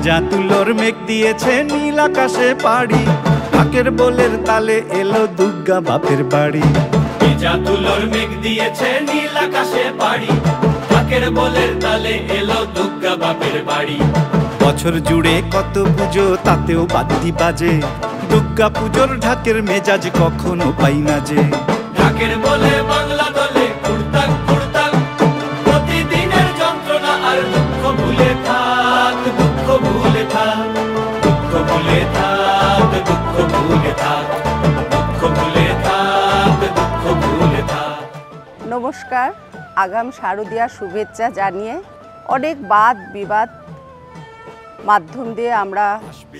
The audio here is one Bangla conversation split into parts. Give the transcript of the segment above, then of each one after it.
ভেজা তুলোর মেঘ দিয়েছে নীল আকাশে পাড়ি, ঢাকের বোলের তালে এলো দুর্গা বাপের বাড়ি। ভেজা তুলোর মেঘ দিয়েছে নীল আকাশে পাড়ি, ঢাকের বোলের তালে এলো দুর্গা বাপের বাড়ি। বছর জুড়ে কত পুজো তাতেও বাদ্যি বাজে, দুর্গা পুজোর ঢাকের মেজাজ কখনো পাই না যে। ঢাকের বলে বাংলা দলে কুড়তাক কুড়তাক, প্রতিদিনের যন্ত্রণা আর দুঃখ ভুলে থাক, দুঃখ ভুলে থাক, দুঃখ ভুলে থাক, দুঃখ ভুলে থাক, দুঃখ ভুলে থাক, দুঃখ ভুলে থাক। নমস্কার, আগাম শারদীয়া শুভেচ্ছা জানিয়ে অনেক বাদ বিবাদ মাধ্যম দিয়ে আমরা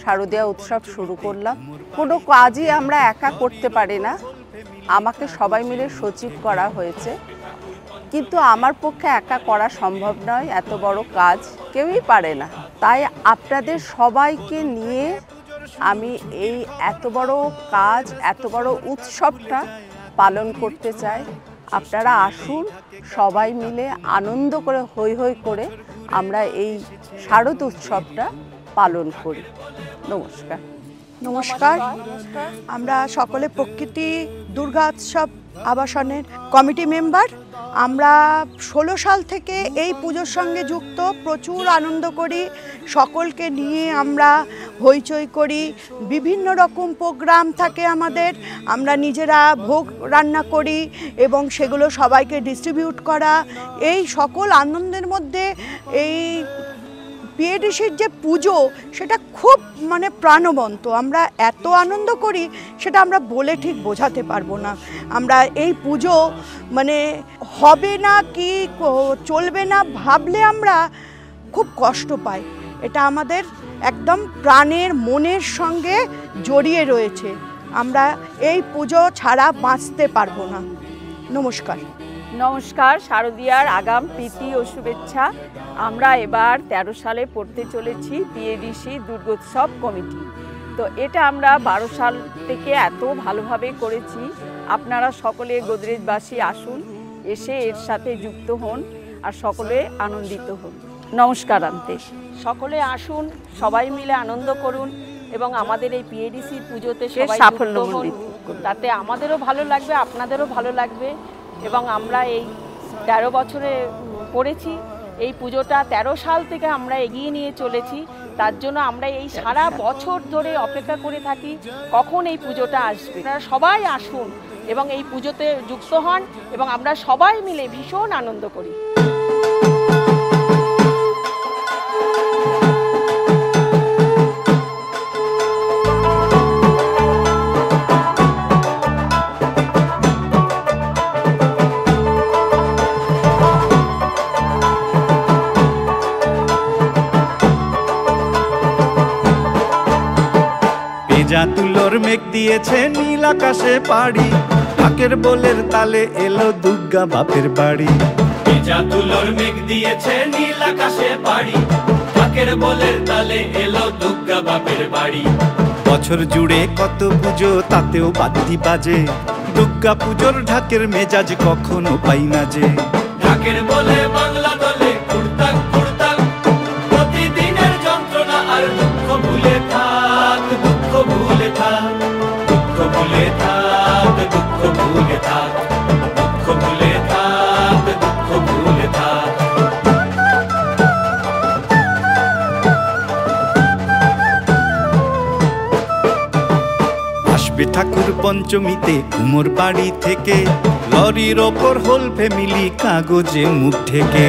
শারদীয়া উৎসব শুরু করলাম। কোনো কাজই আমরা একা করতে পারি না, আমাকে সবাই মিলে সচিব করা হয়েছে, কিন্তু আমার পক্ষে একা করা সম্ভব নয়। এত বড় কাজ কেউই পারে না, তাই আপনাদের সবাইকে নিয়ে আমি এই এত বড় কাজ, এত বড় উৎসবটা পালন করতে চাই। আপনারা আসুন, সবাই মিলে আনন্দ করে হৈ হৈ করে আমরা এই শারদ উৎসবটা পালন করি। নমস্কার। নমস্কার, আমরা সকলে প্রকৃতি দুর্গা উৎসব আবাসনের কমিটি মেম্বার। আমরা 16 সাল থেকে এই পুজোর সঙ্গে যুক্ত, প্রচুর আনন্দ করি, সকলকে নিয়ে আমরা হইচই করি, বিভিন্ন রকম প্রোগ্রাম থাকে আমাদের, আমরা নিজেরা ভোগ রান্না করি এবং সেগুলো সবাইকে ডিস্ট্রিবিউট করা। এই সকল আনন্দের মধ্যে এই পিএডিসির যে পুজো সেটা খুব প্রাণবন্ত, আমরা এত আনন্দ করি সেটা আমরা বলে ঠিক বোঝাতে পারবো না। আমরা এই পুজো হবে না কি চলবে না ভাবলে আমরা খুব কষ্ট পাই। এটা আমাদের একদম প্রাণের মনের সঙ্গে জড়িয়ে রয়েছে, আমরা এই পুজো ছাড়া বাঁচতে পারবো না। নমস্কার। নমস্কার, শারদীয়ার আগাম প্রীতি ও শুভেচ্ছা। আমরা এবার 13 সালে পড়তে চলেছি পিএডিসি দুর্গোৎসব কমিটি। তো এটা আমরা 12 সাল থেকে এত ভালোভাবে করেছি। আপনারা সকলে গোদরেজবাসী আসুন, এসে এর সাথে যুক্ত হন আর সকলে আনন্দিত হন। নমস্কার। আনতে সকলে আসুন, সবাই মিলে আনন্দ করুন এবং আমাদের এই পিএডিসি পুজোতে সবাই সাফল্য হন, তাতে আমাদেরও ভালো লাগবে, আপনাদেরও ভালো লাগবে। এবং আমরা এই 13 বছরে পড়েছি, এই পুজোটা 13 সাল থেকে আমরা এগিয়ে নিয়ে চলেছি। তার জন্য আমরা এই সারা বছর ধরে অপেক্ষা করে থাকি কখন এই পুজোটা আসবে। আপনারা সবাই আসুন এবং এই পুজোতে যুক্ত হন এবং আমরা সবাই মিলে ভীষণ আনন্দ করি। ভেজা তুলোর মেঘ দিয়েছে নীল আকাশে পাড়ি, ঢাকের বোলের তালে এলো দুর্গা বাপের বাড়ি। ভেজা তুলোর মেঘ দিয়েছে নীল আকাশে পাড়ি, ঢাকের বোলের তালে এলো দুর্গা বাপের বাড়ি। বছর জুড়ে কত পুজো তাতেও বাদ্যি বাজে, দুর্গা পুজোর ঢাকের মেজাজ কখনো পাই না যে। ঢাকের বলে বাংলা দলে কুড়তাক কুড়তাক, প্রতিদিনের যন্ত্রণা আর দুঃখ ভুলে থাক, দুঃখ ভুলে থাক, দুঃখ ভুলে থাক, দুঃখ ভুলে থাক, দুঃখ ভুলে থাক, দুঃখ ভুলে থাক। আসবে ঠাকুর পঞ্চমীতে কুমোর বাড়ি থেকে, লরির ওপর হোল ফ্যামিলি কাগজে মুখ ঢেকে।